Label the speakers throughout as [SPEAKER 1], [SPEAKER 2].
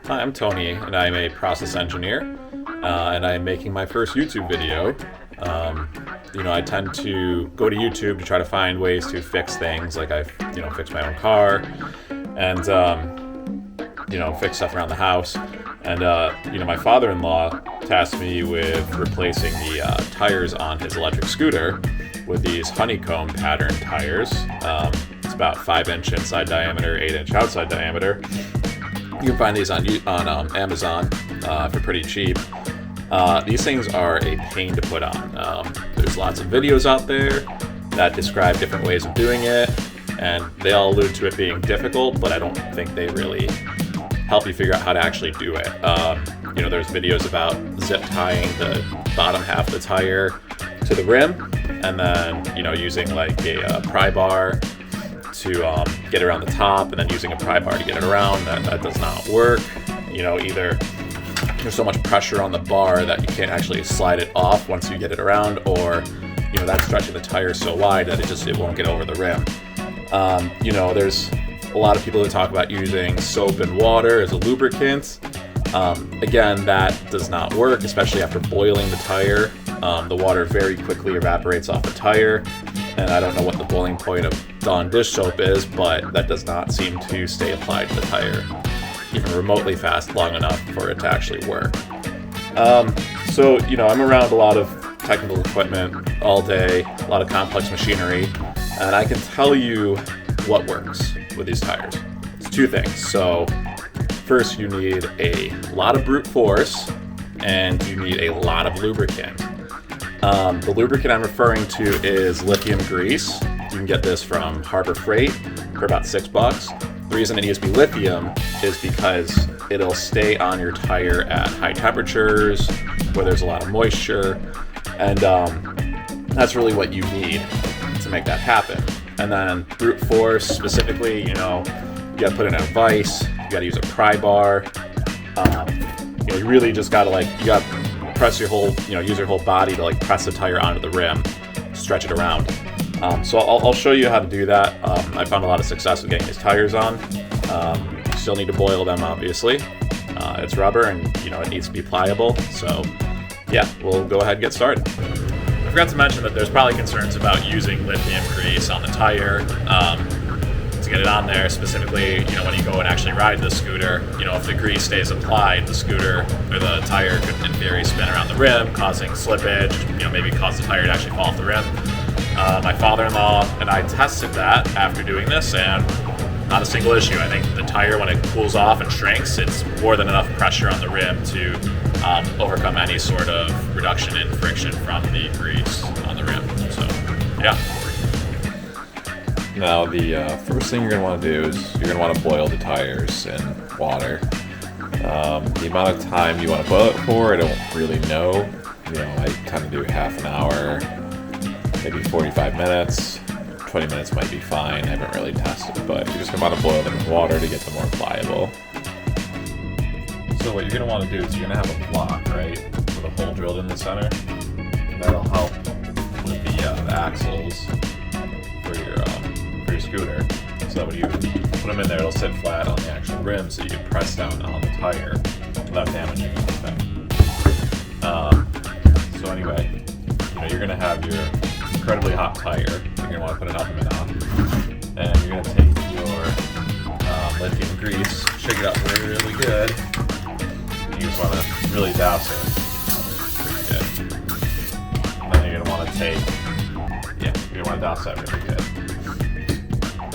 [SPEAKER 1] Hi, I'm Tony, and I'm a process engineer, and I'm making my first YouTube video. I tend to go to YouTube to try to find ways to fix things, like I've, fixed my own car, and, fix stuff around the house. And, my father-in-law tasked me with replacing the tires on his electric scooter with these honeycomb pattern tires. It's about 5-inch inside diameter, 8-inch outside diameter. You can find these on Amazon for pretty cheap. These things are a pain to put on. There's lots of videos out there that describe different ways of doing it, and they all allude to it being difficult, but I don't think they really help you figure out how to actually do it. There's videos about zip tying the bottom half of the tire to the rim, and then, using like a pry bar to get around the top, and then using a pry bar to get it around. That does not work. Either there's so much pressure on the bar that you can't actually slide it off once you get it around, or that's stretching the tire so wide that it won't get over the rim. There's a lot of people who talk about using soap and water as a lubricant. Again, that does not work, especially after boiling the tire. The water very quickly evaporates off the tire, and I don't know what the boiling point of Dawn dish soap is, but that does not seem to stay applied to the tire even remotely fast long enough for it to actually work. I'm around a lot of technical equipment all day, a lot of complex machinery, and I can tell you what works with these tires. It's two things. So first, you need a lot of brute force, and you need a lot of lubricant. The lubricant I'm referring to is lithium grease. You can get this from Harbor Freight for about $6. The reason it needs to be lithium is because it'll stay on your tire at high temperatures, where there's a lot of moisture, and that's really what you need to make that happen. And then brute force specifically, you gotta put it in a vise, you gotta use a pry bar. You really just gotta press your whole, use your whole body to press the tire onto the rim, stretch it around. So I'll show you how to do that. I found a lot of success with getting these tires on. You still need to boil them, obviously. It's rubber, and it needs to be pliable. So yeah, we'll go ahead and get started. I forgot to mention that there's probably concerns about using lithium grease on the tire to get it on there, specifically, when you go and actually ride the scooter. If the grease stays applied, the scooter or the tire could, in theory, spin around the rim, causing slippage, maybe cause the tire to actually fall off the rim. My father-in-law and I tested that after doing this, and not a single issue. I think the tire, when it cools off and shrinks, it's more than enough pressure on the rim to overcome any sort of reduction in friction from the grease on the rim. So, yeah.
[SPEAKER 2] Now, the first thing you're going to want to do is you're going to want to boil the tires in water. The amount of time you want to boil it for, I don't really know. I tend to do half an hour, maybe 45 minutes. 20 minutes might be fine. I haven't really tested, but you're just going to want to boil them in water to get them more pliable. So what you're going to want to do is you're going to have a block, right, with a hole drilled in the center. And that'll help with the axles for your scooter. So that when you put them in there, it'll sit flat on the actual rim, so you can press down on the tire without damaging anything. So anyway, you're going to have your incredibly hot tire. You're going to want to put an oven on, and you're going to take your lithium grease, shake it up really good. You just want to really douse it pretty good. And then you're going to want to douse that really good.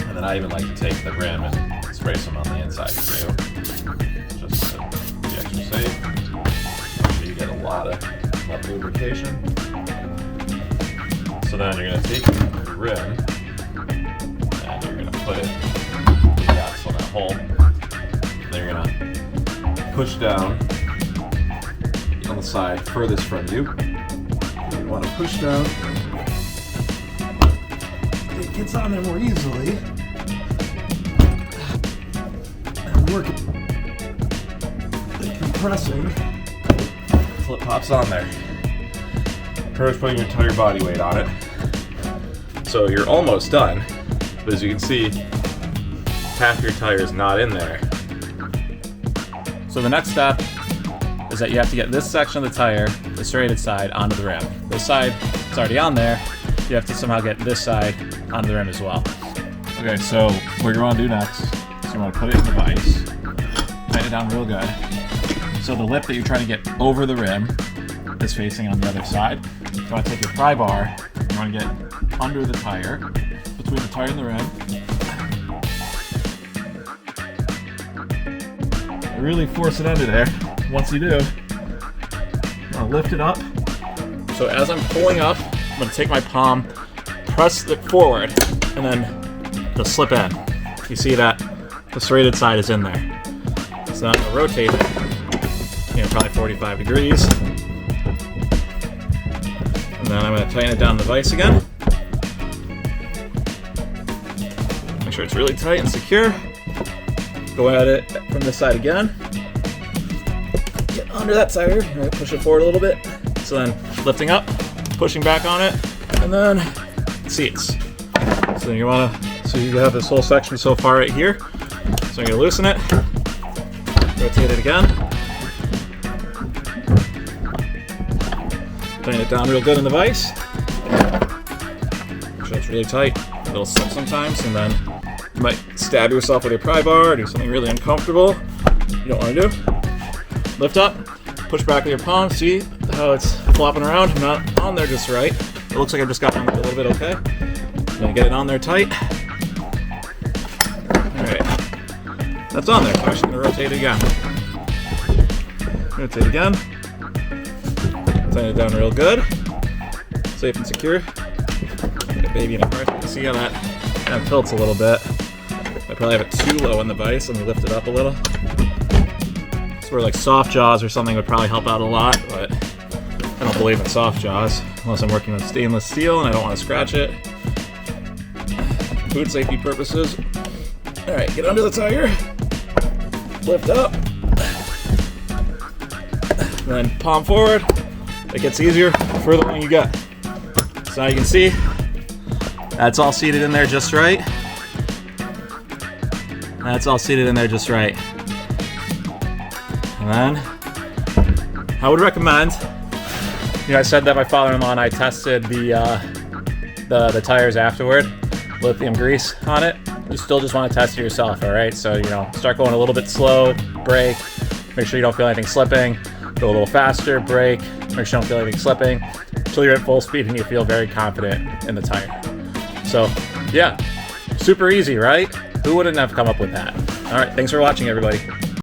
[SPEAKER 2] And then I even like to take the rim and spray some on the inside too, just to be extra safe. So you get a lot of lubrication. So then you're going to take your rim, and you're going to put it in the axle in that hole. Then you're going to push down on the side furthest from you. You want to push down. It gets on there more easily. And work the compressing until it pops on there. First, putting your entire body weight on it. So you're almost done, but as you can see, half your tire is not in there.
[SPEAKER 1] So the next step is that you have to get this section of the tire, the serrated side, onto the rim. This side is already on there. You have to somehow get this side onto the rim as well. Okay, so what you want to do next is you want to put it in the vise, tighten it down real good. So the lip that you're trying to get over the rim is facing on the other side. You want to take your pry bar, you want to get under the tire, between the tire and the rim. Really force it under there. Once you do, I'll lift it up. So as I'm pulling up, I'm going to take my palm, press it forward, and then it'll slip in. You see that the serrated side is in there. So now I'm going to rotate it, probably 45 degrees. And then I'm going to tighten it down the vise again. Make sure it's really tight and secure. Go at it from this side again. Get under that tire, push it forward a little bit. So then lifting up, pushing back on it, and then seats. So then you have this whole section so far right here. So I'm gonna loosen it, rotate it again. Tighten it down real good in the vise. Make sure it's really tight. It'll slip sometimes, and then you might stab yourself with your pry bar or do something really uncomfortable you don't want to do. Lift up, push back with your palm. See how it's flopping around? I'm not on there just right. It looks like I've just gotten a little bit okay. I'm gonna get it on there tight. Alright. That's on there, so I'm just gonna rotate it again. Rotate again. Tighten it down real good. Safe and secure. Get a baby in a car. You can see how that kind of tilts a little bit. I probably have it too low in the vise. Let me lift it up a little. Sort of like soft jaws or something would probably help out a lot, but I don't believe in soft jaws unless I'm working with stainless steel and I don't want to scratch it. Food safety purposes. Alright, get under the tire. Lift up. Then palm forward. It gets easier the further along you get. So now you can see that's all seated in there just right. That's all seated in there just right. And then I would recommend, I said that my father-in-law and I tested the tires afterward, lithium grease on it. You still just want to test it yourself, all right? So, start going a little bit slow, brake, make sure you don't feel anything slipping, go a little faster, brake, make sure you don't feel anything slipping, until you're at full speed and you feel very confident in the tire. So, yeah, super easy, right? Who wouldn't have come up with that? All right, thanks for watching, everybody.